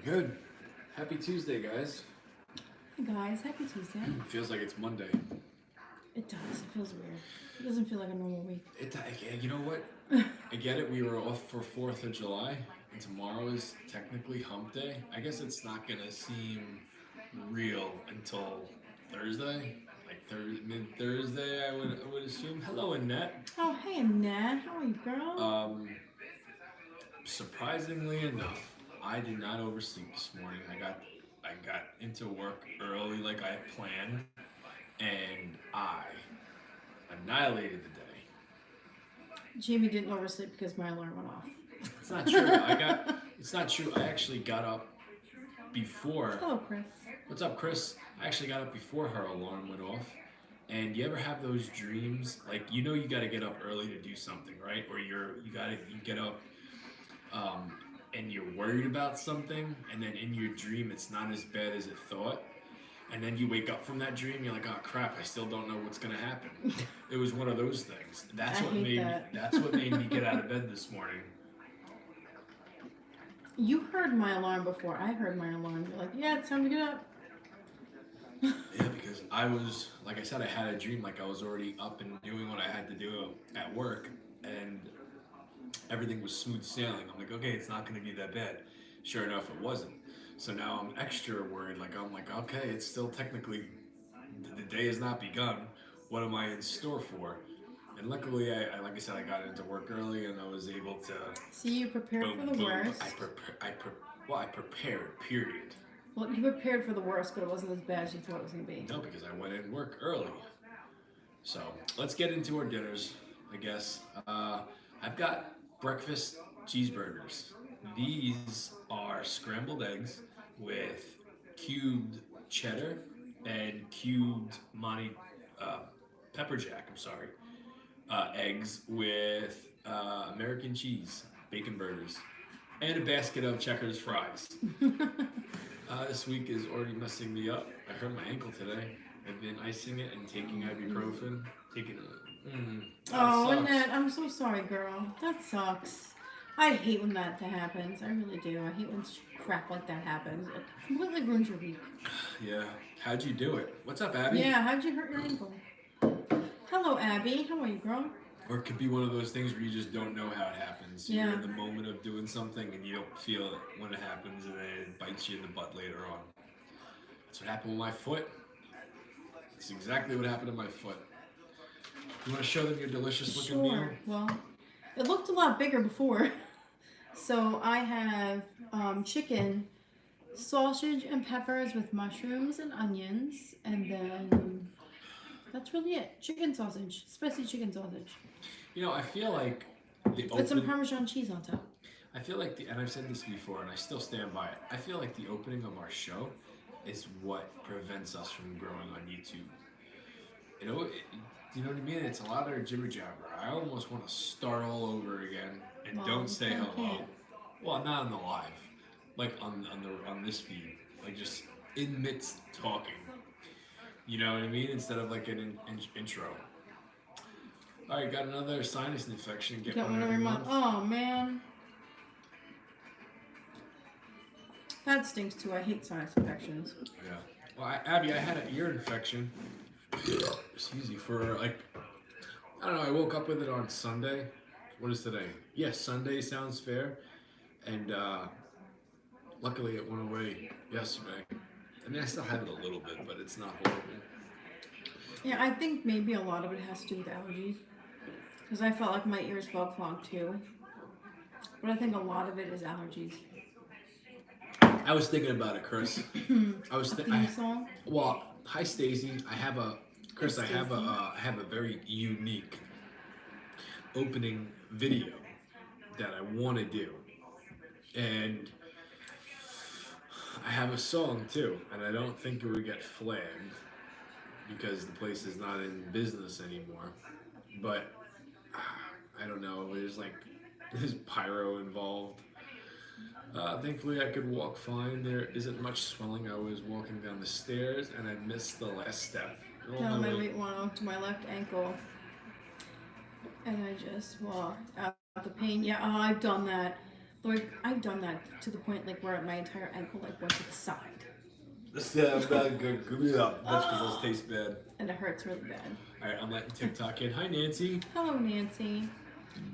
Good. Happy Tuesday, guys. Hey guys, happy Tuesday. Feels like it's Monday. It does. It feels weird. It doesn't feel like a normal week. You know what? I get it. We were off for 4th of July, and tomorrow is technically Hump Day. I guess it's not gonna seem real until Thursday, like mid Thursday. I would assume. Hello, Annette. Oh, hey Annette. How are you, girl? Um, Surprisingly enough, I did not oversleep this morning. I got into work early like I planned, and I annihilated the day. Jamie didn't oversleep because my alarm went off. It's not true. It's not true. I actually got up before. Hello, Chris. What's up, Chris? I actually got up before her alarm went off. And you ever have those dreams, like you got to get up early to do something, right? Or you get up, um, and you're worried about something, and then in your dream it's not as bad as it thought, and then you wake up from that dream, you're like, oh crap, I still don't know what's gonna happen. It was one of those things. I hate that. That's what made me get out of bed this morning. You heard my alarm before I heard my alarm. You're like, yeah, it's time to get up. Yeah, because I was, like I said, I had a dream like I was already up and doing what I had to do at work, and everything was smooth sailing. I'm like, okay, it's not going to be that bad. Sure enough, it wasn't. So now I'm extra worried. I'm like, okay, it's still technically, the day has not begun. What am I in store for? And luckily, like I said, I got into work early and I was able to. See, you prepared Boom, for the boom. worst. I prepared. Period. Well, you prepared for the worst, but it wasn't as bad as you thought it was going to be. No, because I went in work early. So let's get into our dinners, I guess. I've got breakfast cheeseburgers. These are scrambled eggs with cubed cheddar and cubed Monty uh, pepper jack. I'm sorry, eggs with American cheese, bacon burgers, and a basket of Checkers fries. This week is already messing me up. I hurt my ankle today. I've been icing it and taking ibuprofen. Taking it. Oh, Sucks. Annette, I'm so sorry, girl. That sucks. I hate when that happens. I really do. I hate when crap like that happens. It completely ruins your week. Yeah. How'd you do it? What's up, Abby? Yeah, how'd you hurt your ankle? Hello, Abby. How are you, girl? Or it could be one of those things where you just don't know how it happens. Yeah. You're in the moment of doing something and you don't feel it when it happens, and then it bites you in the butt later on. That's what happened with my foot. It's exactly what happened to my foot. You want to show them your delicious looking meal? Sure. Well, it looked a lot bigger before. So I have chicken, sausage and peppers with mushrooms and onions, and then that's really it. Chicken sausage, spicy chicken sausage, You know, I feel like the with some open. Parmesan cheese on top. I feel like and I've said this before, and I still stand by it. I feel like the opening of our show is what prevents us from growing on YouTube. You know what I mean? It's a lot of jibber jabber. I almost want to start all over again and Well, don't you say kinda hello. can't. Well, not on the live, like on this feed, like just in midst talking. You know what I mean? Instead of like an intro. All right, got another sinus infection. Get Got one one every every month. month. Oh man, that stinks too. I hate sinus infections. Yeah. Well, Abby, I had an ear infection. Excuse me. For like, I don't know. I woke up with it on Sunday. What is today? Yes, Sunday sounds fair. And luckily, it went away yesterday. I mean, I still have it a little bit, but it's not horrible. Yeah, I think maybe a lot of it has to do with allergies. Because I felt like my ears felt clogged too. But I think a lot of it is allergies. I was thinking about it, Chris. I was Theme song? well. Hi, Stacy. I have a Chris. Hi, I have a very unique opening video that I want to do, and I have a song too, and I don't think it would get flagged because the place is not in business anymore. But I don't know. There's pyro involved. Thankfully, I could walk fine. There isn't much swelling. I was walking down the stairs and I missed the last step. Down my weight went up to my left ankle. And I just walked out the pain. Yeah, I've done that. Like I've done that to the point like where my entire ankle like went to the side, This bad good. Give me up. Vegetables taste bad. and it hurts really bad. All right, I'm letting TikTok in. Hi, Nancy. Hello, Nancy.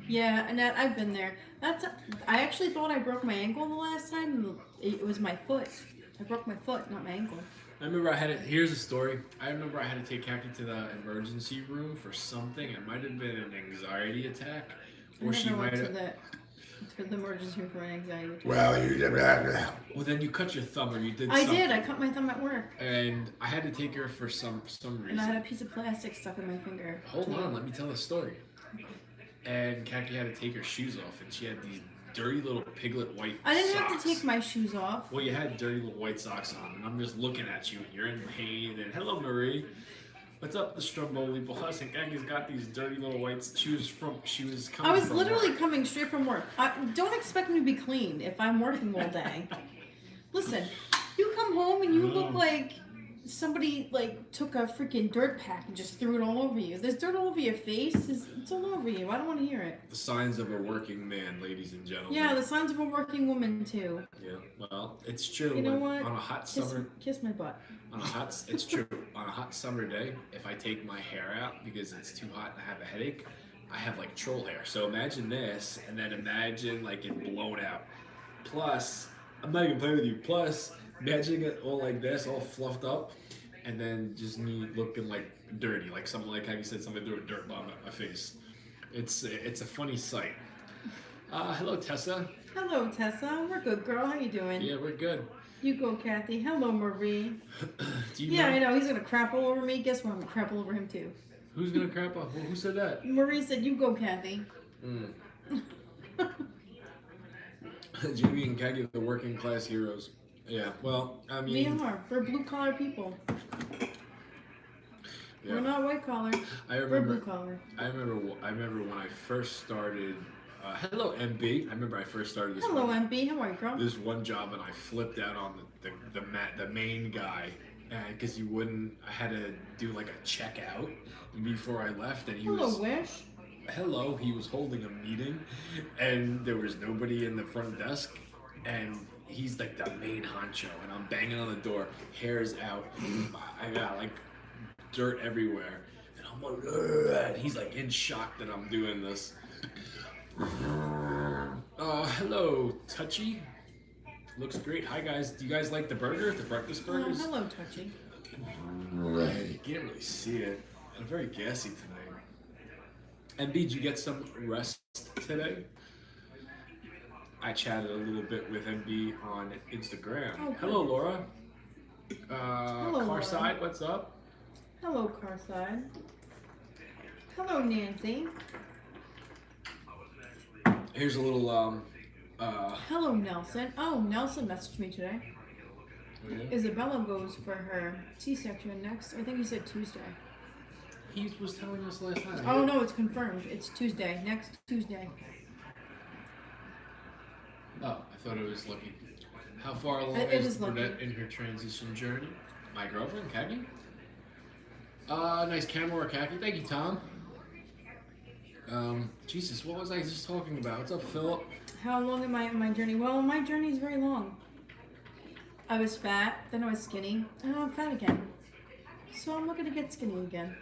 Yeah, Annette, I've been there. I actually thought I broke my ankle the last time. It was my foot. I broke my foot, not my ankle. I remember here's a story. I remember I had to take Khaki to the emergency room for something. It might have been an anxiety attack. Or I she never went might to have. the emergency room for an anxiety attack. Well, then you cut your thumb or you did I something. did. I cut my thumb at work, And I had to take her for some and reason. I had a piece of plastic stuck in my finger. Hold on, let me tell the story. And Khaki had to take her shoes off, and she had these dirty little piglet white I didn't socks. have to take my shoes off. Well, you had dirty little white socks on, and I'm just looking at you, and you're in pain. And hello, Marie. What's up, the Stromboli boss? And Khaki's got these dirty little white shoes from. She was coming. I was from literally work. coming straight from work. Don't expect me to be clean if I'm working all day. Listen, you come home and you look like somebody like took a freaking dirt pack and just threw it all over you. There's dirt all over your face. It's all over you. I don't want to hear it. The signs of a working man, ladies and gentlemen. Yeah, the signs of a working woman too. Yeah. Well, it's true. You know what? On a hot Kiss, summer. kiss my butt. It's true. On a hot summer day, if I take my hair out because it's too hot and I have a headache, I have like troll hair. So imagine this, and then imagine like it blown out. Plus, I'm not even playing with you. Plus, imagine it all like this, all fluffed up, and then just me looking like dirty, like someone like how you said somebody threw a dirt bomb at my face. It's a funny sight. Hello, Tessa. Hello, Tessa. We're good, girl. How you doing? Yeah, we're good. You go, Kathy. Hello, Marie. Do you Yeah, know I know. He's gonna crap all over me. Guess what? I'm gonna crap all over him too. who's gonna crap up? Who said that? Marie said, "You go, Kathy." Mm. Jamie and Kagi, the working class heroes. Yeah, well, I We mean, are. We're blue collar people. We're yeah. not white collar. I We're blue remember. collar. I remember when I first started. Hello, MB. I remember I first started this. Hello, one, MB. How are you, girl? This one job, and I flipped out on the main guy, because he wouldn't. I had to do like a checkout before I left, and he Hello, was. Wish. Hello, he was holding a meeting, and there was nobody in the front desk, and he's like the main honcho, and I'm banging on the door, hair's out, I got like dirt everywhere, and I'm like, "Ugh," and he's like in shock that I'm doing this. Hello, Touchy. Looks great. Hi guys, do you guys like the burger, the breakfast Oh, burgers? hello, Touchy. You can't really see it. I'm very gassy tonight. MB, did you get some rest today? I chatted a little bit with MB on Instagram. Oh, good. Hello, Laura. Hello, Laura. Carside, what's up? Hello, Carside. Hello, Nancy. Here's a little, Hello, Nelson. Oh, Nelson messaged me today. Isabella goes for her C-section next. I think he said Tuesday. He was telling us last night. Oh no, it's confirmed. It's Tuesday. Next Tuesday. Oh, I thought it was Lucky. How far along It is is Lucky. Burnett in her transition journey? My girlfriend, Khaki? Nice camera work, Khaki. Thank you, Tom. Jesus, what was I just talking about? What's up, Philip? How long am I on my journey? Well, my journey is very long. I was fat, then I was skinny, and now I'm fat again. So I'm looking to get skinny again.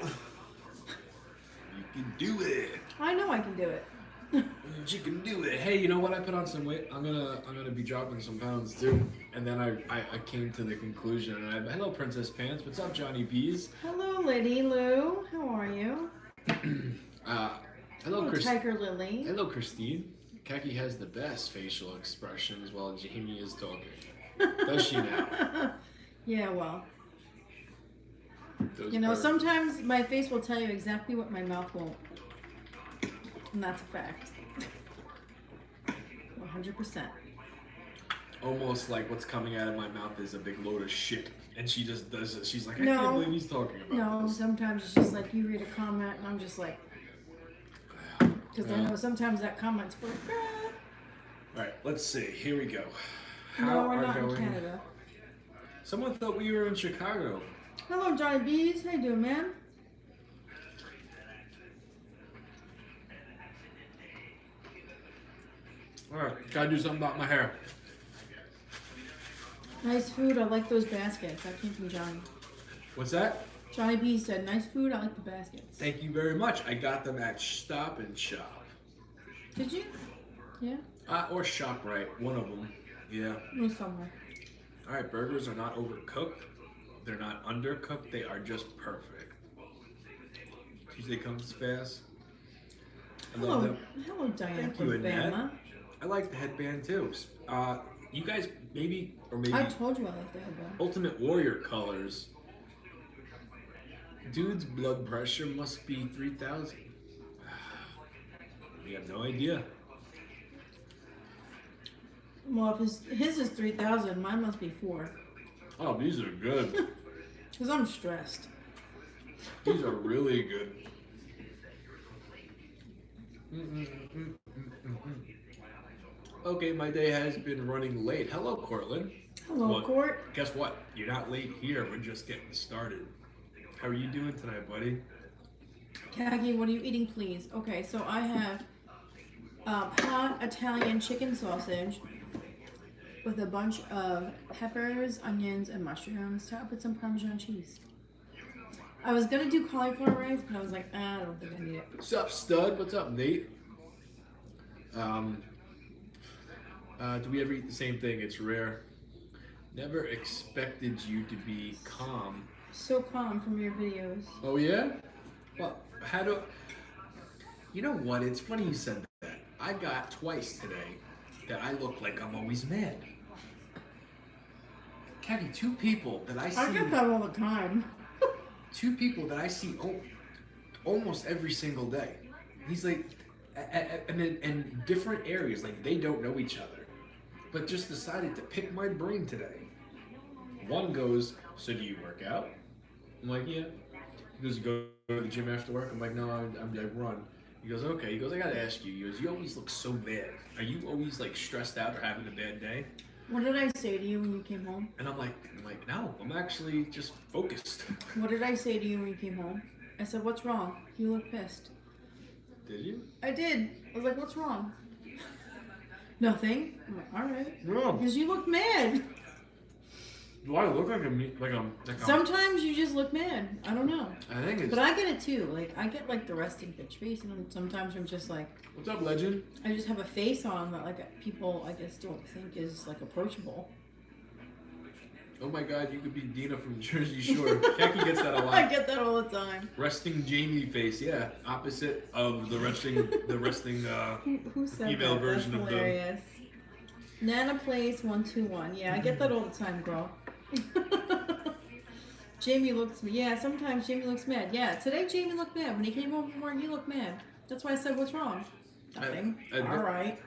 You can do it. I know I can do it. You can do it. Hey, you know what? I put on some weight. I'm gonna be dropping some pounds too. And then I came to the conclusion. And hello, Princess Pants. What's up, Johnny Bees? Hello, Lady Lou. How are you? Hello, Chris. Tiger Lily. Hello, Christine. Khaki has the best facial expressions while Jamie is talking. Does she now? Yeah, well. Those You know, birds. sometimes my face will tell you exactly what my mouth won't. And that's a fact. 100%. Almost like what's coming out of my mouth is a big load of shit. And she just does it. She's like, I No. can't believe he's talking about No, this. sometimes it's just like you read a comment and I'm just like, because I Yeah. know sometimes that comment's for, Alright, let's see. Here we go. no, we're not in Canada. Someone thought we were in Chicago. Hello, Johnny Bees. How you doing, man? Alright, gotta do something about my hair. Nice food. I like those baskets. That came from Johnny. What's that? Johnny B said, "Nice food. I like the baskets." Thank you very much. I got them at Stop and Shop. Did you? Yeah. Or ShopRite, one of them. Yeah. No, somewhere. Alright, burgers are not overcooked. They're not undercooked. They are just perfect. Tuesday comes fast. I love Hello, them. hello, Diana Thank from you, Annette. Bama. I like the headband too. You guys maybe I told you I like the headband. Ultimate Warrior colors. Dude's blood pressure must be 3,000. We have no idea. Well, if his is 3,000, mine must be 4. Oh, these are good. Cause I'm stressed. These are really good. Okay, my day has been running late. Hello, Cortland. Hello, Well, Court. Guess what? You're not late here. We're just getting started. How are you doing tonight, buddy? Kagi, what are you eating, please? Okay, so I have hot Italian chicken sausage with a bunch of peppers, onions, and mushrooms topped with some Parmesan cheese. I was gonna do cauliflower rice, but I was like, I don't think I need it. What's up, stud? What's up, Nate? Do we ever eat the same thing? It's rare. Never expected you to be calm. So calm from your videos. Oh yeah? Well, how do? You know what? It's funny you said that. I got twice today that I look like I'm always mad. Caddy, two people that I see. I get that all the time. Two people that I see almost every single day. He's like, and in different areas, like they don't know each other, but just decided to pick my brain today. One goes, "So do you work out?" I'm like, "Yeah." He goes, "You go to the gym after work?" I'm like, "No, I run." He goes, "Okay." He goes, "I gotta ask you." He goes, "You always look so mad. Are you always like stressed out or having a bad day?" What did I say to you when you came home? And I'm like, "No, I'm actually just focused." What did I say to you when you came home? I said, "What's wrong? You look pissed." Did you? I did. I was like, "What's wrong?" Nothing. I'm like, all right. No. Because you look mad. Do I look like I'm Sometimes you just look mad. I don't know. I think it's. But I get it too. Like, I get like the resting bitch face, and then sometimes I'm just like, What's up, legend? I just have a face on that like people, I guess, don't think is like approachable. Oh my God, you could be Dina from Jersey Shore. Kaki gets that a lot. I get that all the time. Resting Jamie face, yeah, opposite of the resting Who said female that? version That's of hilarious. Nana Place 121. Yeah, I get that all the time, girl. Jamie looks, yeah, sometimes Jamie looks mad. Yeah, today Jamie looked mad. When he came home from work, he looked mad. That's why I said, "What's wrong?" Nothing. All right.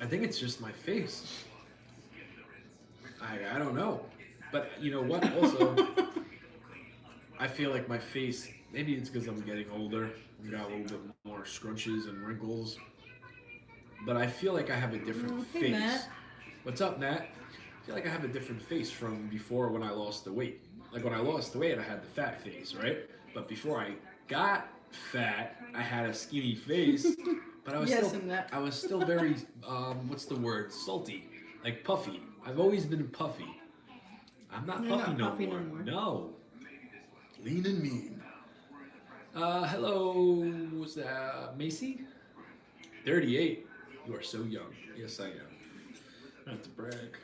I think it's just my face. I don't know, but you know what? Also, I feel like my face. Maybe it's because I'm getting older. I've got a little bit more scrunches and wrinkles. But I feel like I have a different Hey, face. Matt. What's up, Matt? I feel like I have a different face from before when I lost the weight. Like when I lost the weight, I had the fat face, right? But before I got fat, I had a skinny face. But I was Yes, still, and that. I was still very, what's the word? Salty, like puffy. I've always been puffy. I'm not You're puffy, not no, puffy more. no more. No. Lean and mean. Hello, what's that? Macy? 38. You are so young. Yes, I am. Not to brag.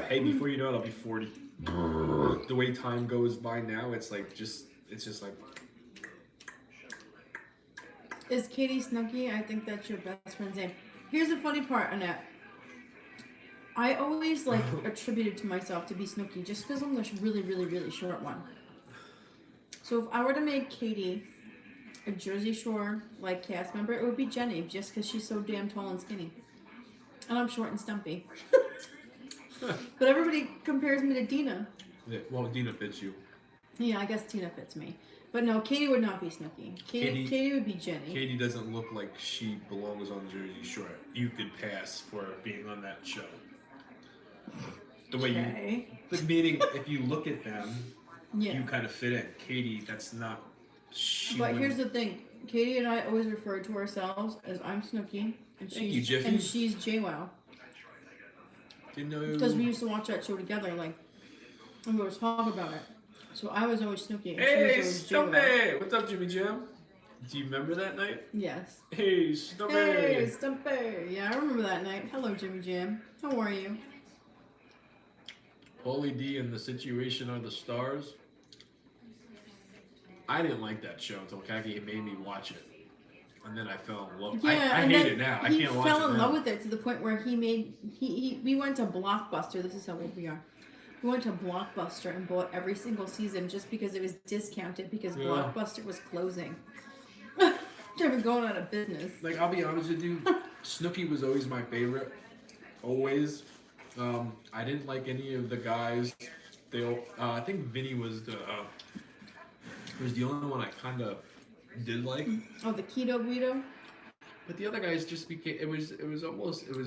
Hey, before you know it, I'll be 40. The way time goes by now, it's just like. Is Katie Snooky? I think that's your best friend's name. Here's the funny part, Annette. I always like attributed to myself to be Snooky just because I'm the really, really, really short one. So if I were to make Katie a Jersey Shore like cast member, it would be Jenny just because she's so damn tall and skinny, and I'm short and stumpy. But everybody compares me to Dina. Yeah, well, Dina fits you. Yeah, I guess Tina fits me. But no, Katie would not be Snooky. Katie would be Jenny. Katie doesn't look like she belongs on Jersey Shore. You could pass for being on that show. The way Okay. but meaning if you look at them, Yeah. you kind of fit in. Katie, that's not. She But wouldn't- here's the thing. Katie and I always refer to ourselves as I'm Snooky And Thank you, she's Jiffy. and she's JWoww. Didn't know. Because we used to watch that show together, like, and we would talk about it. So I was always Snooki, and Hey, she was always JWoww. Stumpy! What's up, Jimmy Jam? Do you remember that night? Yes. Hey, Stumpy! Hey, Stumpy! Yeah, I remember that night. Hello, Jimmy Jam. How are you? Paulie D and The Situation Are the Stars. I didn't like that show until Kaki made me watch it. And then I fell in love. Yeah, I and hate then it now. I he can't watch it fell in now. love with it to the point where we went to Blockbuster. This is how old we are. We went to Blockbuster and bought every single season just because it was discounted because Yeah. Blockbuster was closing. They were going out of business. Like, I'll be honest with you, Snooki was always my favorite. Always. I didn't like any of the guys. They all, I think Vinny was the only one I kind of did like. Oh, the Keto Guido? But the other guys just became. It was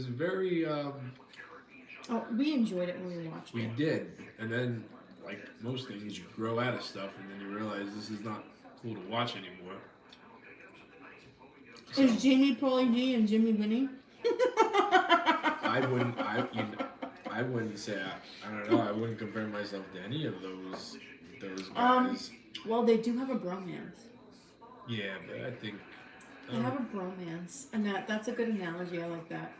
very. Oh, we enjoyed it when we watched We it. did, and then like most things, you grow out of stuff, and then you realize this is not cool to watch anymore. So, Is Jamie Paulie D and Jimmy Winnie? I wouldn't say. I don't know. I wouldn't compare myself to any of those guys. Well, they do have a bromance. Yeah, but I think. They have a bromance, and that's a good analogy. I like that.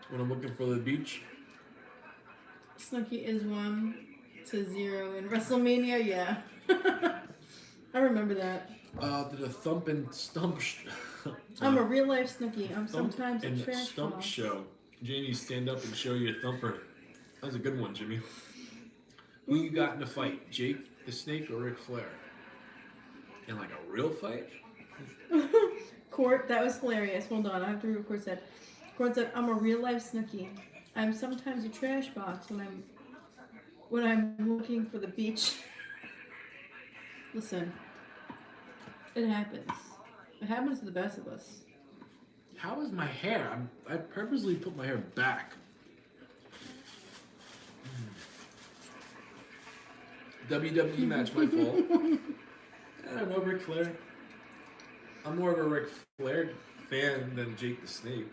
When I'm looking for the beach, Snooki is 1-0 in WrestleMania. Yeah, I remember that. did a thump and stump. I'm a real life Snooki. I'm Thump sometimes a and trash stump ball. show. Jamie, stand up and show your thumper. That was a good one, Jimmy. Who you got in the fight, Jake the Snake or Ric Flair? In like a real fight? Court, that was hilarious. Hold on, I have to record that. Court said, "I'm a real life Snooki. I'm sometimes a trash box when I'm looking for the beach." Listen, it happens. It happens to the best of us. How is my hair? I purposely put my hair back. WWE match, my fault. I don't know, Ric Flair. I'm more of a Ric Flair fan than Jake the Snake.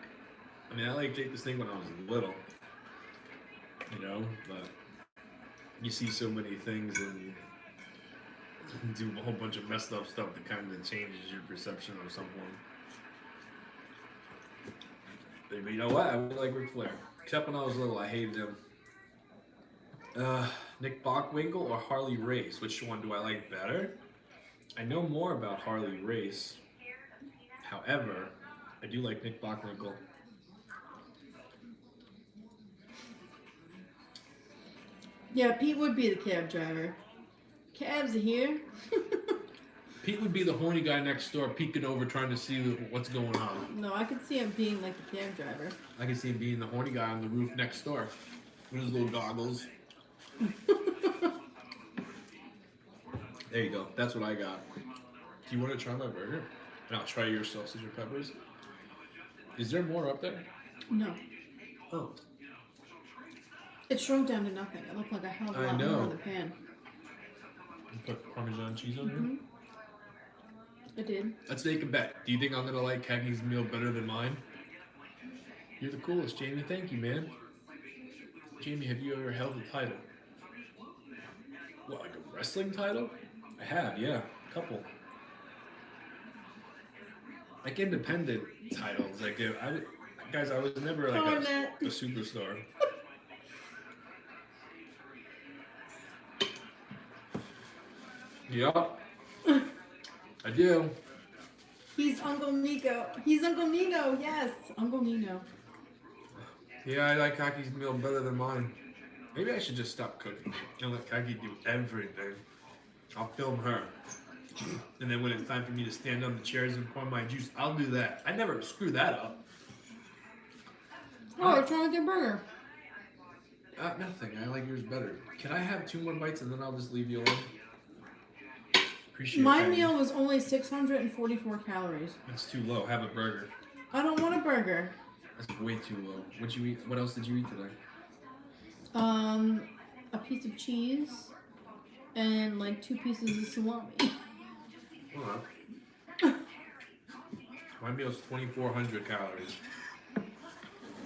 I mean, I like Jake the Snake when I was little. You know, but you see so many things and do a whole bunch of messed up stuff that kind of changes your perception of someone. But you know what? I really like Ric Flair. Except when I was little, I hated him. Nick Bockwinkel or Harley Race? Which one do I like better? I know more about Harley Race. However, I do like Nick Bockwinkel. Yeah, Pete would be the cab driver. Cabs are here. Pete would be the horny guy next door peeking over trying to see what's going on. No, I could see him being like the cab driver. I can see him being the horny guy on the roof next door with his little goggles. There you go. That's what I got. Do you want to try my burger? And I'll try your sausage and peppers. Is there more up there? No, Oh. it shrunk down to nothing. It looked like a hell of a I lot more know. in the pan. You put Parmesan cheese on Mhm. It did. here? Let's make a bet. Do you think I'm going to like Cagney's meal better than mine? You're the coolest, Jamie. Thank you, man. Jamie, have you ever held a title? What, like a wrestling title? I have, yeah. A couple. Like independent titles. Like, I was never like Oh, a Matt. superstar. Yup. I do. He's Uncle Nico. He's Uncle Nino. Yes, Uncle Nino. Yeah, I like Kaki's meal better than mine. Maybe I should just stop cooking and let Kaki do everything. I'll film her. And then when it's time for me to stand on the chairs and pour my juice, I'll do that. I never screw that up. Oh, what's wrong with your burger? Nothing. I like yours better. Can I have 2 more bites and then I'll just leave you alone? Appreciate My that. meal was only 644 calories. It's too low. Have a burger. I don't want a burger. That's way too low. What'd you eat? What else did you eat today? A piece of cheese and like 2 pieces of salami. Hold on. My meal's 2,400 calories.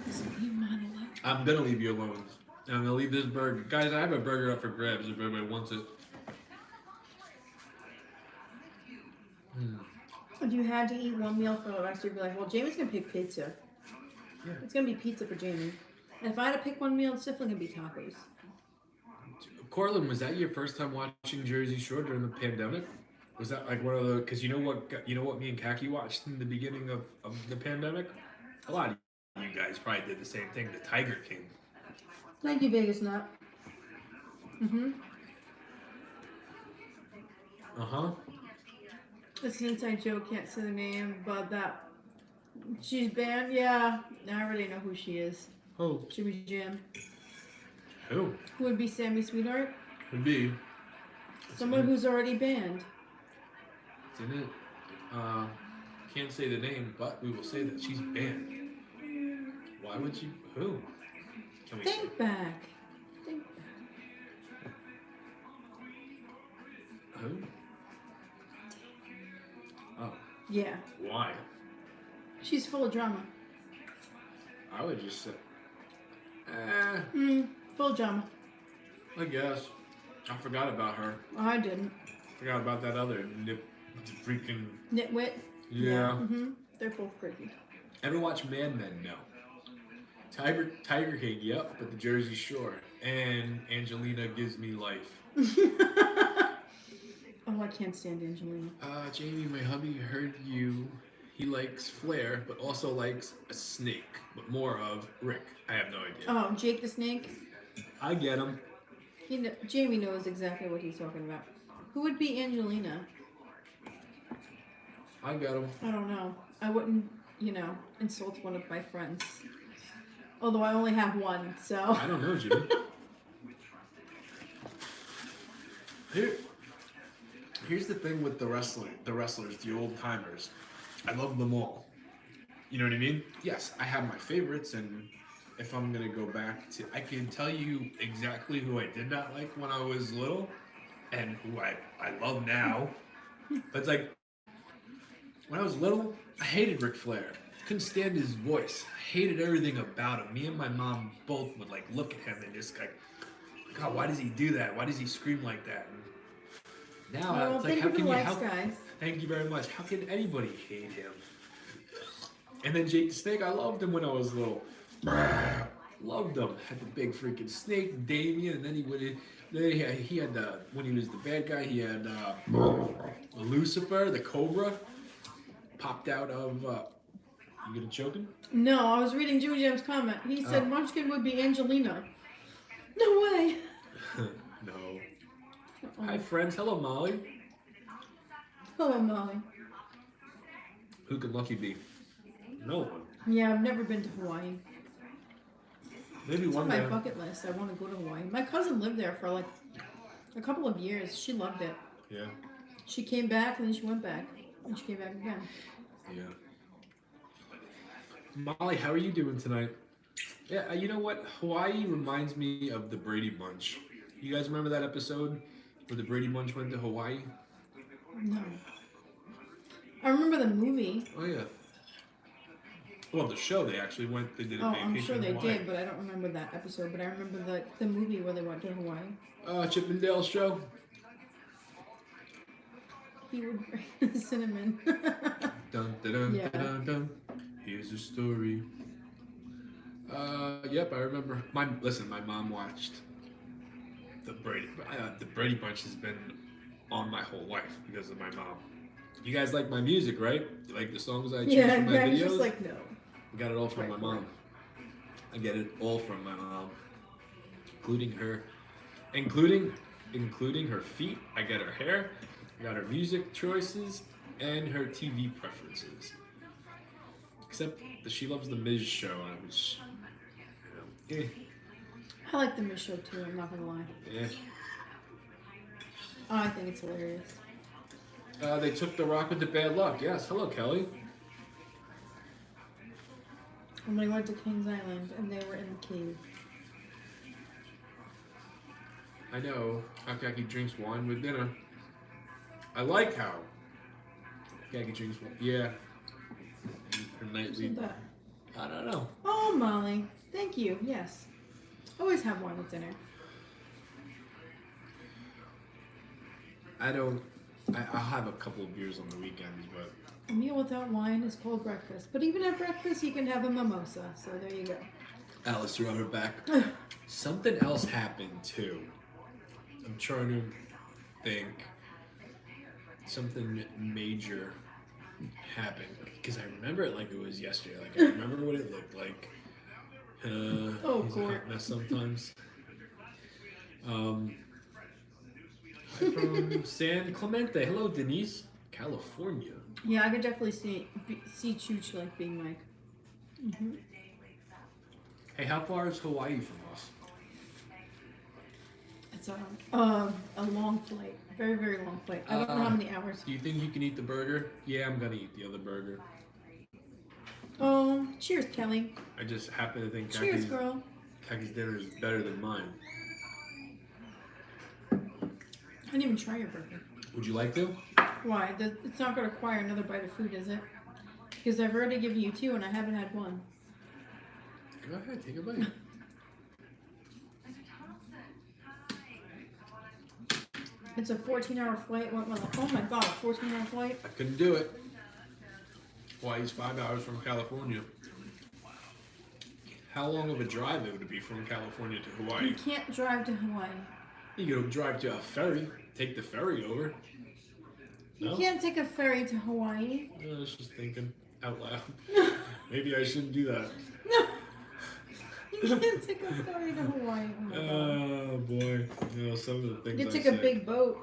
So you might allow. I'm gonna leave you alone. And I'm gonna leave this burger. Guys, I have a burger up for grabs if everybody wants it. If you had to eat one meal for the rest, you'd be like, well, Jamie's gonna pick pizza. Yeah. It's gonna be pizza for Jamie. And if I had to pick one meal, it's definitely gonna be tacos. Cortland, was that your first time watching Jersey Shore during the pandemic? Was that like one of the? Because you know what me and Kaki watched in the beginning of the pandemic. A lot of you guys probably did the same thing. The Tiger King. Thank you, Vegas Nut. It's an inside joke, can't say the name, but that she's banned. Yeah, I already know who she is. Oh. Jimmy Jam. Who? Who would be Sammy Sweetheart? Could be. Someone who's already banned. It's in it. Can't say the name, but we will say that she's banned. Why would you? Who? Can we say? Think back. Think back. Who? Oh. Yeah. Why? She's full of drama. I would just say. Full of drama. I guess. I forgot about her. I didn't. Forgot about that other freaking. Nitwit. Yeah. They're both freaky. Ever watch Mad Men? No. Tiger King, yep, but the Jersey Shore. And Angelina gives me life. Oh, I can't stand Angelina. Jamie, my hubby heard you. He likes Flair, but also likes a snake, but more of Rick. I have no idea. Oh, Jake the Snake? I get him. Jamie knows exactly what he's talking about. Who would be Angelina? I get him. I don't know. I wouldn't, insult one of my friends. Although I only have one, so. I don't know, Jimmy. Here's the thing with the wrestlers, the old timers. I love them all. You know what I mean? Yes, I have my favorites, and if I'm gonna go back to, I can tell you exactly who I did not like when I was little, and who I love now. But it's like, when I was little, I hated Ric Flair. Couldn't stand his voice. I hated everything about him. Me and my mom both would like look at him and just like, God, why does he do that? Why does he scream like that? And now Well, it's like, think of the likes, guys. Thank you very much. How can anybody hate him? And then Jake the Snake, I loved him when I was little. Loved him. Had the big freaking snake, Damien, and then he had the, when he was the bad guy, he had Lucifer, the Cobra, popped out of. You gonna choke him? No, I was reading Jimmy Jam's comment. He said Munchkin would be Angelina. No way. No. Hi, friends. Hello, Molly. Hello, Molly. Who could Lucky be? No one. Yeah, I've never been to Hawaii. Maybe It's on one my day. bucket list. I want to go to Hawaii. My cousin lived there for like a couple of years. She loved it. Yeah. She came back and then she went back. And she came back again. Yeah. Molly, how are you doing tonight? Yeah, you know what? Hawaii reminds me of the Brady Bunch. You guys remember that episode where the Brady Bunch went to Hawaii? No. I remember the movie. Oh, yeah. Well, the show, they actually went, they did a Oh, vacation I'm sure in they Hawaii. did, but I don't remember that episode. But I remember the movie where they went to Hawaii. Chip and Dale show? He would bring the cinnamon. Dun, dun, dun, Yeah. dun, dun. Here's a story. Yep, I remember. My mom watched the Brady Bunch has been on my whole life because of my mom. You guys like my music, right? You like the songs I choose for my he's videos? just like, no. I got it all from my mom. I get it all from my mom, including her feet. I get her hair. I got her music choices and her TV preferences. Except that she loves the Miz show, which, I like the Miz show too, I'm not gonna lie. yeah. Oh, I think it's hilarious. They took The Rock with the bad luck. Yes, hello, Kelly. And they went to Kings Island and they were in the cave. I know. Hakaki drinks wine with dinner. I like how Hakaki drinks wine. Yeah. Her Who nightly. said that? I don't know. Oh, Molly. Thank you. Yes. Always have wine at dinner. I'll have a couple of beers on the weekends, but A meal without wine is called breakfast. But even at breakfast, you can have a mimosa. So there you go. Alice, you're on her back. Something else happened too. I'm trying to think. Something major happened because I remember it like it was yesterday. Like I remember what it looked like. Oh, He's a Court. hot mess sometimes. Hi from San Clemente. Hello, Denise. California. Yeah, I could definitely see Chooch like being like. Mm-hmm. Hey, how far is Hawaii from us? It's a long flight, very very long flight. I don't know how many hours. Do you think you can eat the burger? Yeah, I'm gonna eat the other burger. Cheers, Kelly. I just happen to think Cheers, girl. Kaki's dinner is better than mine. I didn't even try your burger. Would you like to? Why? It's not going to require another bite of food, is it? Because I've already given you 2 and I haven't had 1. Go ahead, take a bite. It's a 14-hour flight. Oh my god, a 14-hour flight? I couldn't do it. Hawaii's 5 hours from California. How long of a drive it would be from California to Hawaii? You can't drive to Hawaii. You could drive to a ferry, take the ferry over. You No? can't take a ferry to Hawaii. I was just thinking out loud. Maybe I shouldn't do that. No. You can't take a ferry to Hawaii. Oh my god. Oh boy. You know, some of the things You I take say. a big boat,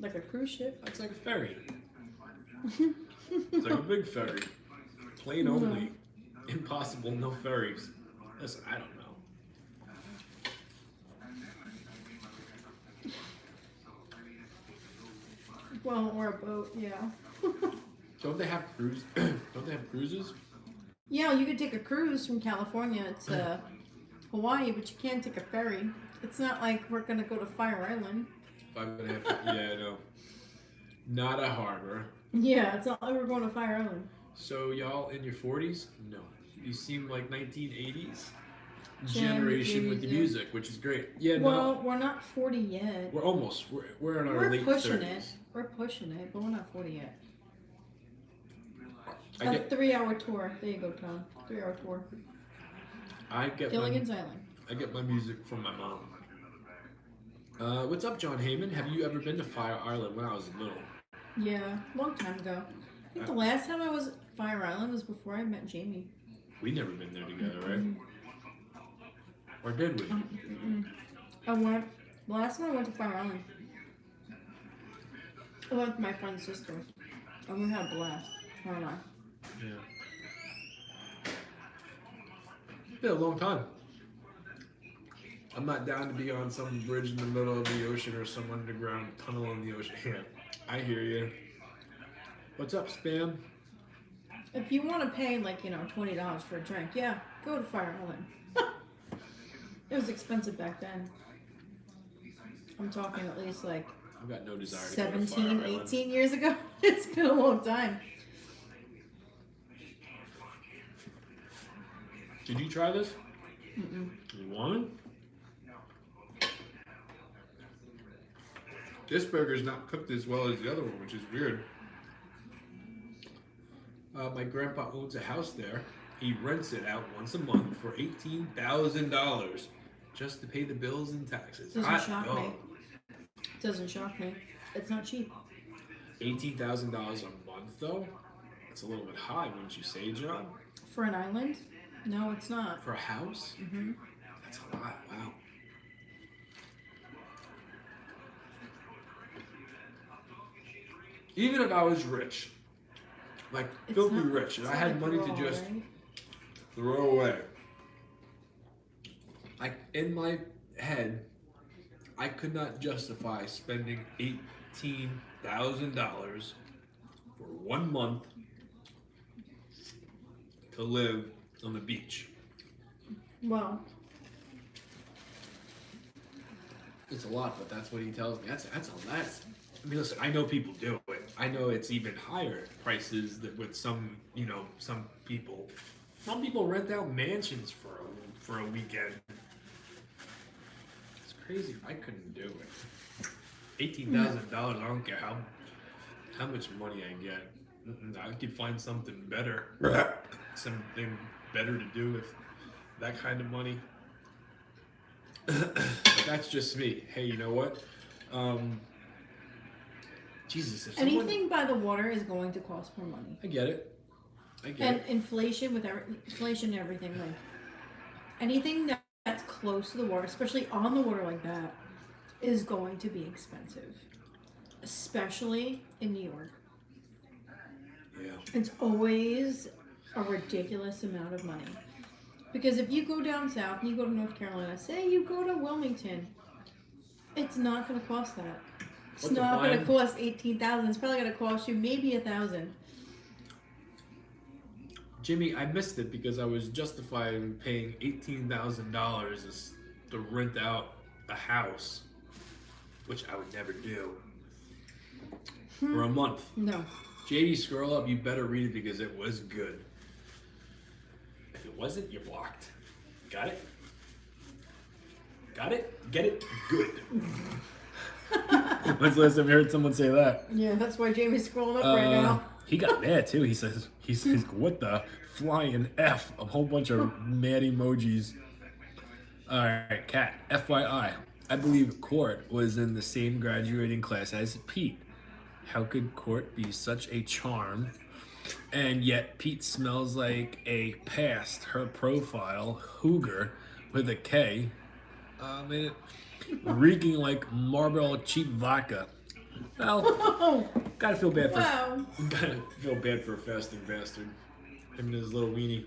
like a cruise ship. That's like a ferry. It's like a big ferry. Plane only. Impossible, no ferries. Listen, I don't know. Well, or a boat, yeah. Don't they have cruise? Don't they have cruises? Yeah, you could take a cruise from California to Hawaii, but you can't take a ferry. It's not like we're gonna go to Fire Island. 5.5. Yeah, I know. Not a harbor. Yeah, it's not like we're going to Fire Island. So y'all in your 40s? No. You seem like 1980s Gen generation with the music. music, which is great. Yeah, Well, no. we're not 40 yet. We're almost. We're in our We're late pushing 30s. it. We're pushing it, but we're not 40 yet. I A get 3-hour tour. There you go, Tom. 3-hour tour. Gilligan's Island. I get my music from my mom. What's up, John Heyman? Have you ever been to Fire Island when I was little? Yeah, long time ago. I think the last time I was at Fire Island was before I met Jamie. We never been there together, right? Or did we? I went. The last time I went to Fire Island, I went with my friend's sister, and we had a blast. Her and I. Yeah. It's been a long time. I'm not down to be on some bridge in the middle of the ocean or some underground tunnel in the ocean. Yeah, I hear you. What's up, Spam? If you want to pay like $20 for a drink, yeah, go to Fire Island. It was expensive back then. I'm talking at least like I've got no desire to go to 17, Fire Island. 18 years ago. It's been a long time. Did you try this? Mm-mm. You want it? This burger's not cooked as well as the other one, which is weird. My grandpa owns a house there. He rents it out once a month for $18,000 just to pay the bills and taxes. Doesn't shock me. Doesn't shock me. It's not cheap. $18,000 a month, though? It's a little bit high, wouldn't you say, John? For an island? No, it's not. For a house? Mm-hmm. That's a lot. Wow. Even if I was rich, like filthy rich, and I had money to just throw away, like in my head, I could not justify spending $18,000 for 1 month to live on the beach. Well, It's a lot, but that's what he tells me. That's a lot. I mean, listen, I know people do it. I know it's even higher prices that with some, some people. Some people rent out mansions for a weekend. It's crazy. I couldn't do it. $18,000. I don't care how much money I get. I could find something better. Something better to do with that kind of money. But that's just me. Hey, you know what? Jesus, if someone... Anything by the water is going to cost more money. I get it. And inflation with inflation and everything, like anything that's close to the water, especially on the water like that, is going to be expensive, especially in New York. Yeah. It's always a ridiculous amount of money. Because if you go down south and you go to North Carolina, say you go to Wilmington, it's not going to cost that. It's not going to cost $18,000. It's probably going to cost you maybe $1,000. Jimmy, I missed it because I was justified in paying $18,000 to rent out a house, which I would never do, for a month. No. JD, scroll up. You better read it because it was good. If it wasn't, you're blocked. Got it? Got it? Get it? Good. When's the last time you heard someone say that? Yeah, that's why Jamie's scrolling up right now. He got mad too. He says, what the flying F? A whole bunch of mad emojis. Alright, Kat, FYI, I believe Court was in the same graduating class as Pete. How could Court be such a charm? And yet Pete smells like a past her profile Hooger with a K. Reeking like Marlboro cheap vodka. Well, gotta feel bad for a fasting bastard. Him and his little weenie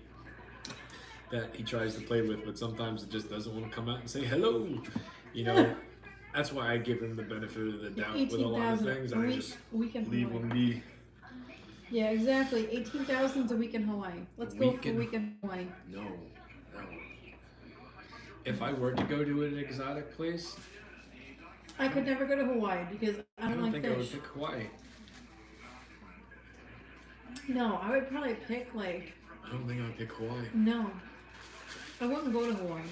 that he tries to play with, but sometimes it just doesn't want to come out and say hello. That's why I give him the benefit of the doubt with a lot of things. I just leave him be. Yeah, exactly. 18,000's a week in Hawaii. Let's go for a week in Hawaii. No. If I were to go to an exotic place, I could never go to Hawaii because I don't like think fish. I would pick Hawaii. No, I would probably pick I don't think I would pick Hawaii. No, I wouldn't go to Hawaii.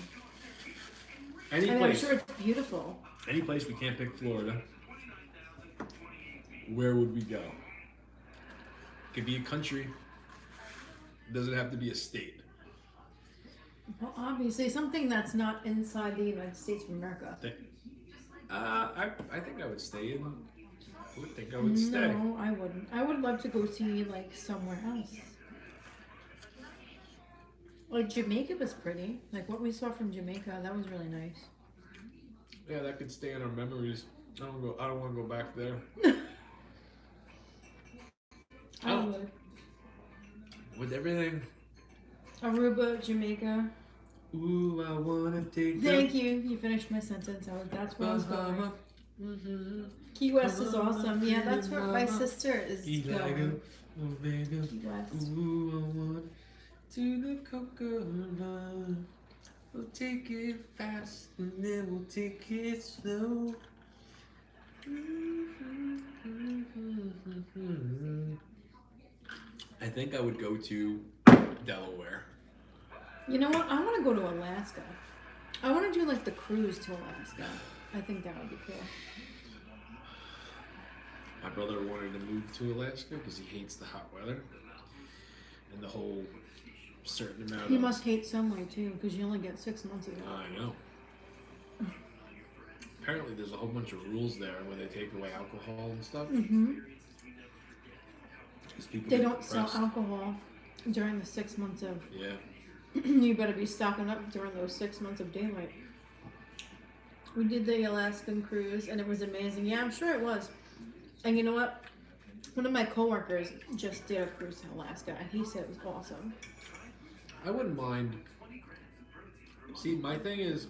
I'm sure it's beautiful. Any place we can't pick Florida. Where would we go? Could be a country. Doesn't have to be a state. Well, obviously, something that's not inside the United States of America. I think I would stay in. I would think I would stay. No, I wouldn't. I would love to go see somewhere else. Like Jamaica was pretty. Like what we saw from Jamaica, that was really nice. Yeah, that could stay in our memories. I don't want to go back there. I would. With everything. Aruba, Jamaica. Ooh, I wanna take. Thank you. You finished my sentence. That's where I was going. Key West is awesome. Yeah, that's where my sister is going. Key West. Ooh, I want to the Coca-Cola. We'll take it fast and then we'll take it slow. I think I would go to Delaware. You know what? I want to go to Alaska. I want to do the cruise to Alaska. I think that would be cool. My brother wanted to move to Alaska because he hates the hot weather and the whole certain amount. He must hate sunlight too because you only get 6 months of it. I know. Apparently, there's a whole bunch of rules there where they take away alcohol and stuff. Mm-hmm. They don't depressed. sell alcohol during the 6 months of. Yeah. You better be stocking up during those 6 months of daylight. We did the Alaskan cruise and it was amazing. Yeah, I'm sure it was. And you know what? One of my coworkers just did a cruise to Alaska and he said it was awesome. I wouldn't mind. See, my thing is.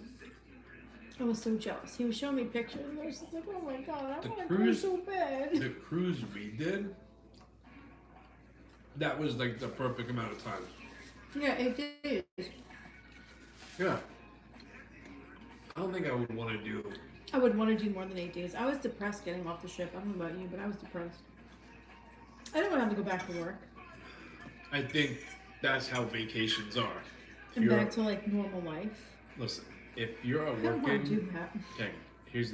I was so jealous. He was showing me pictures and I was just like, oh my god, I want to go cruise- so bad. The cruise we did, that was the perfect amount of time. Yeah, it did. Yeah. I don't think I would want to do. I would want to do more than 8 days. I was depressed getting off the ship. I don't know about you, but I was depressed. I don't want to have to go back to work I think that's how vacations are. If and you're back to like normal life. listen, if you're a I don't want to working, do that. okay, here's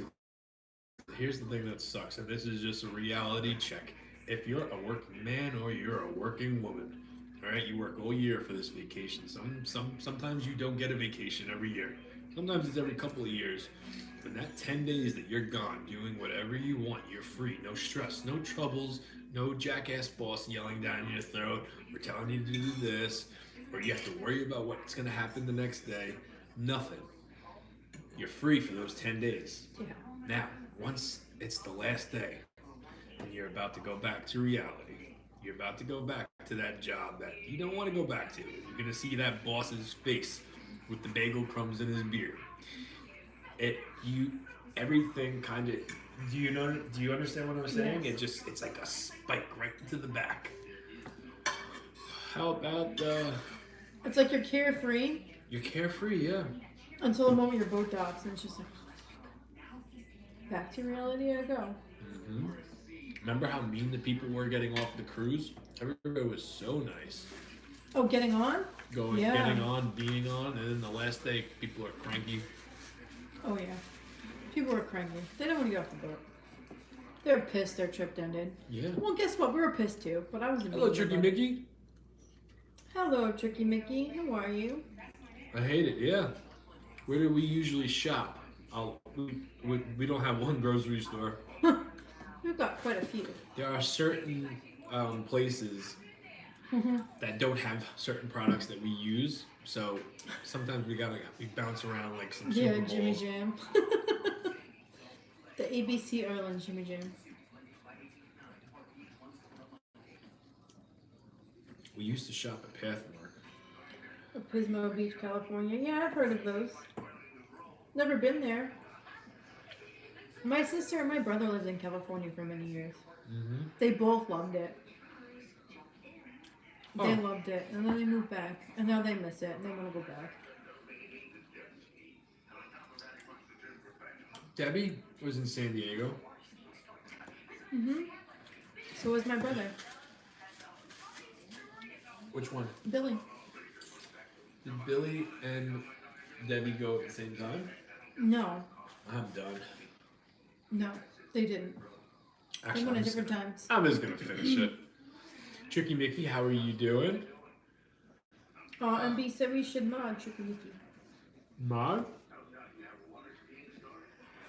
the thing that sucks, and this is just a reality check. If you're a working man or you're a working woman, all right, you work all year for this vacation. Sometimes you don't get a vacation every year. Sometimes it's every couple of years. But that 10 days that you're gone doing whatever you want, you're free, no stress, no troubles, no jackass boss yelling down your throat or telling you to do this, or you have to worry about what's going to happen the next day. Nothing. You're free for those 10 days. Yeah. Now, once it's the last day and you're about to go back to reality, you're about to go back to that job that you don't want to go back to. You're going to see that boss's face with the bagel crumbs in his beard. Everything kind of, do you understand what I'm saying? Yes. It's like a spike right into the back. How about It's like you're carefree you're carefree, yeah. until the moment your boat docks, and it's just like, back to reality I go. hmm Remember how mean the people were getting off the cruise? Everybody was so nice. Oh, getting on? Yeah. Getting on, being on, and then the last day people are cranky. Oh yeah. People were cranky. They don't want to get off the boat. They're pissed their trip ended. Yeah. Well, guess what? We were pissed too, but I was. Hello, Tricky Mickey. Hello, Tricky Mickey. How are you? I hate it. Yeah. Where do we usually shop? We don't have one grocery store. We've got quite a few. There are certain places that don't have certain products that we use. So sometimes we bounce around like some Yeah, Super Jimmy Bowls. Jam. The ABC Ireland Jimmy Jam. We used to shop at Pathmark. Pismo Beach, California. Yeah, I've heard of those. Never been there. My sister and my brother lived in California for many years. Mm-hmm. They both loved it. They Oh. loved it, and then they moved back, and now they miss it, and they want to go back. Debbie was in San Diego. So was my brother, Which one? Billy. Did Billy and Debbie go at the same time? No, I'm done. no, they didn't. They Actually, went I'm at just, different times. I'm just gonna finish it. Tricky Mickey, how are you doing? MB said we should mod Tricky Mickey. Mod?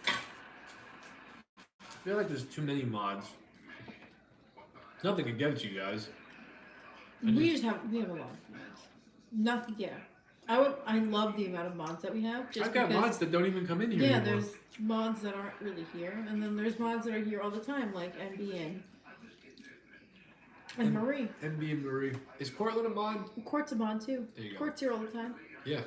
I feel like there's too many mods. Nothing against you guys. We have a lot of mods. Nothing, yeah. I love the amount of mods that we have. Just I've got because, mods that don't even come in here yeah, anymore. there's mods that aren't really here, and then there's mods that are here all the time, like MB and Marie. MB and Marie. Is Cortland a mod? Court's a mod too. There you go. Court's here all the time. Yeah.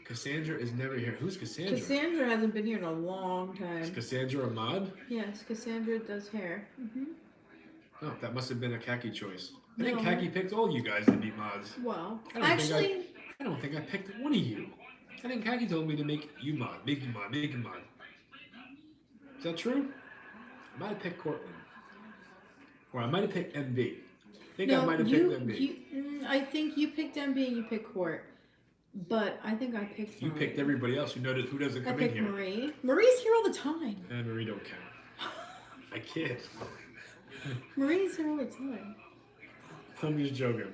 Cassandra is never here. Who's Cassandra? Cassandra hasn't been here in a long Is time. Cassandra a mod? Yes, Cassandra does hair. Oh, that must have been a Khaki choice. I think No. Khaki picked all you guys to be mods. Well, I don't think actually, I don't think I picked one of you. I think Khaki told me to make you mod. Make you mod. Make you mod. Is that true? I might have picked Cortland. Or I might have picked MB. I think I might have picked MB. I think you picked MB and you picked Court. But I think I picked You Marie. picked everybody else who doesn't I come in picked here. Marie. Marie's here all the time. And Marie don't count. I kid. Marie's here all the time. I'm just joking.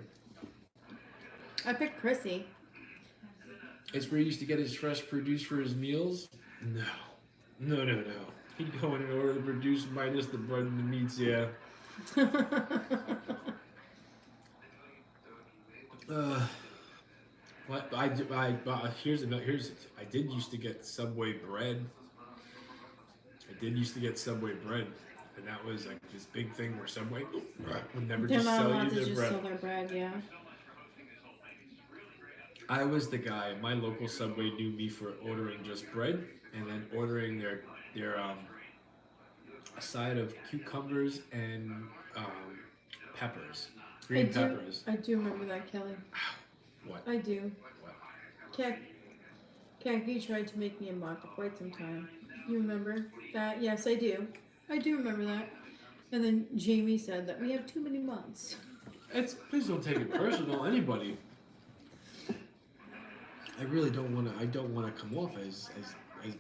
I picked Chrissy. It's where he used to get his fresh produce for his meals? No. No. He'd go in and order the produce minus the bread and the meats, yeah. What I did used to get Subway bread. And that was like this big thing where Subway would never They're just not sell allowed you to their just bread. sell their bread, yeah. I was the guy. My local Subway knew me for ordering just bread and then ordering their a side of cucumbers and peppers, green peppers. I do remember that, Kelly. What? I do. What? Khaki tried to make me a mod for quite some time. You remember that? Yes, I do. I do remember that. And then Jamie said that we have too many months. Please don't take it personal, anybody. I really don't want to. I don't want to come off as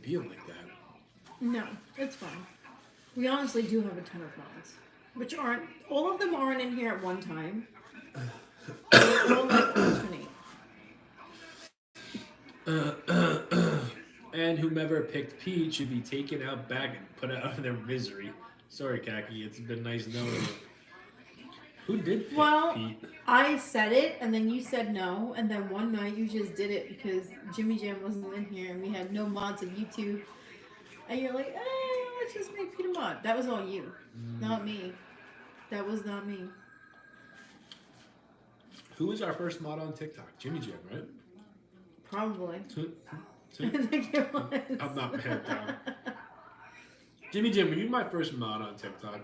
being like that. No, it's fine. We honestly do have a ton of mods, which aren't all of them aren't in here at one time. They all like alternate. And whomever picked Pete should be taken out back and put out of their misery. Sorry, Kaki. It's been nice knowing you. Who did pick Well, Pete? I said it, and then you said no, and then one night you just did it because Jimmy Jam wasn't in here, and we had no mods on YouTube. And you're like, let's just make Pete a mod. That was all you, not me. That was not me. Who was our first mod on TikTok? Jimmy Jam, right? Probably. I I think it was. I'm not mad down. Jimmy Jam, were you my first mod on TikTok?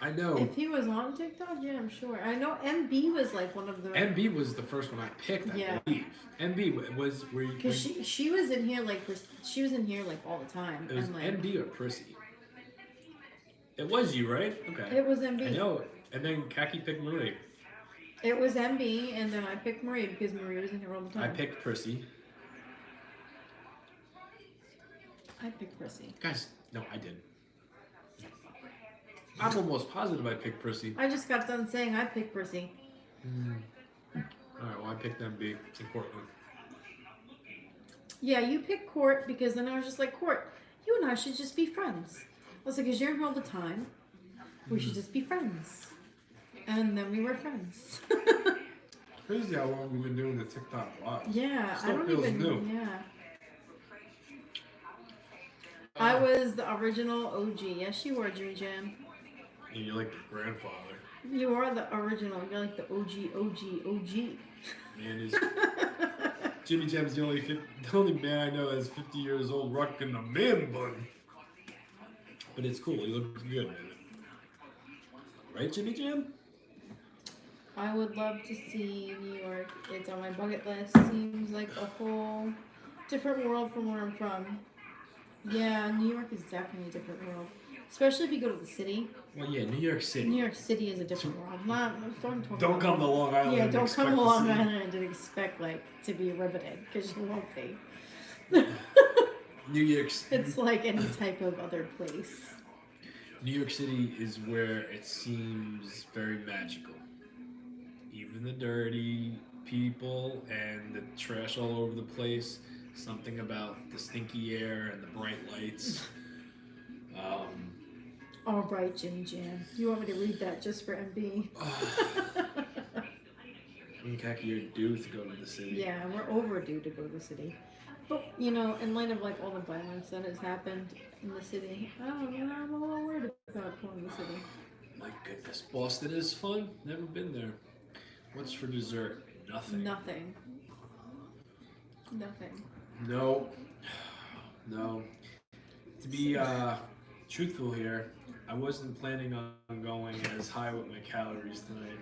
I know. If he was on TikTok, yeah, I'm sure. I know MB was like one of the. MB was the first one I picked, I believe. MB was where you. Because she was in here like all the time. It was and like, MB or Prissy. It was you, right? Okay. It was MB. I know. And then Kaki picked Marie. It was MB, and then I picked Marie because Marie was in here all the time. I picked Prissy. I picked Prissy. Guys, no, I didn't. I'm almost positive I picked Prissy. I just got done saying I picked Prissy. Alright, well, I picked MB in Cortland. Yeah, you picked Court because then I was just like, Court, you and I should just be friends. I was like, because you're in here all the time. We should just be friends. And then we were friends. Crazy how long we've been doing the TikTok live. Yeah, Still I don't feels even new. Yeah. I was the original OG. Yes, you were, Jimmy Jam. And you're like the grandfather. You are the original. You're like the OG. Man, is Jimmy Jam's the only man I know that's 50 years old rocking a man bun. But it's cool. He looks good, man. Right, Jimmy Jam? I would love to see New York. It's on my bucket list. Seems like a whole different world from where I'm from. Yeah, New York is definitely a different world. Especially if you go to the city. Well, yeah, New York City. New York City is a different world. Don't come to Long Island. Yeah, don't expect come to to Long see- Island and expect to be riveted because you won't be. New York. It's like any type of other place. New York City is where it seems very magical. Even the dirty people and the trash all over the place. Something about the stinky air and the bright lights. All right, Jimmy Jam. You want me to read that just for MB? Me and Kaki are due to go to the city. Yeah, we're overdue to go to the city. But, in light of all the violence that has happened in the city, I'm a little worried about going to the city. My goodness, Boston is fun. Never been there. What's for dessert? Nothing. Nothing. No. To be truthful here, I wasn't planning on going as high with my calories tonight.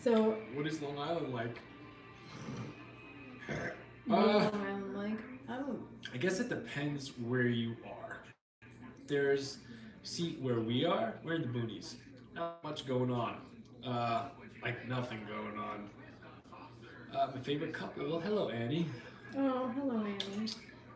So, What is Long Island like? I'm like, I don't. I guess it depends where you are. Where we are, we're in the boonies. Not much going on. Nothing going on. My favorite couple. Well, hello, Annie. Oh, hello, Annie.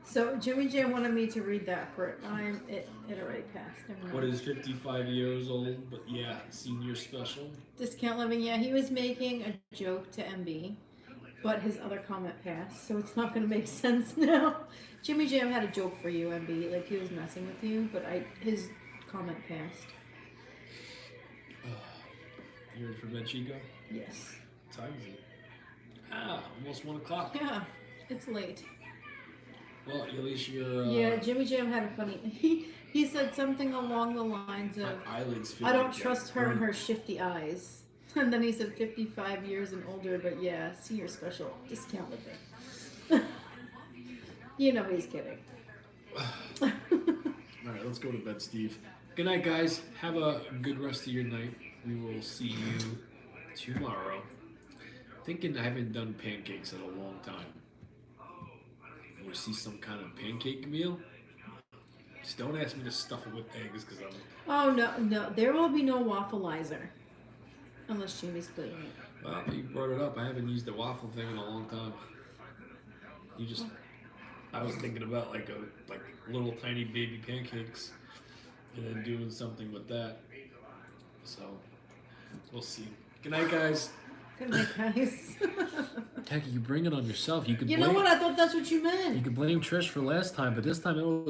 So, Jimmy Jam wanted me to read that for it. It already passed. Never mind. What is 55 years old? But yeah, senior special. Discount living, yeah, he was making a joke to MB, but his other comment passed, so it's not going to make sense now. Jimmy Jam had a joke for you, MB, he was messing with you, but his comment passed. You ready for bed, Chico? Yes. What time is it? Almost 1 o'clock. Yeah, it's late. Well, at least you're. Yeah, Jimmy Jam had a funny. He said something along the lines My of, eyelids feel "I don't like trust her and her shifty eyes." And then he said 55 years and older, but yeah, senior special, discount living. He's kidding. All right, let's go to bed, Steve. Good night, guys. Have a good rest of your night. We will see you tomorrow. Thinking I haven't done pancakes in a long time. Want to see some kind of pancake meal? Just don't ask me to stuff it with eggs because I'm. Oh no, there will be no waffleizer unless Jamie's splitting it. Well, you brought it up. I haven't used the waffle thing in a long time. You just. I was thinking about like little tiny baby pancakes, and then doing something with that. So, we'll see. Good night, guys. Good night, guys. Heck, you bring it on yourself. You could. You know what? I thought that's what you You meant. could blame Trish for last time, but this time it was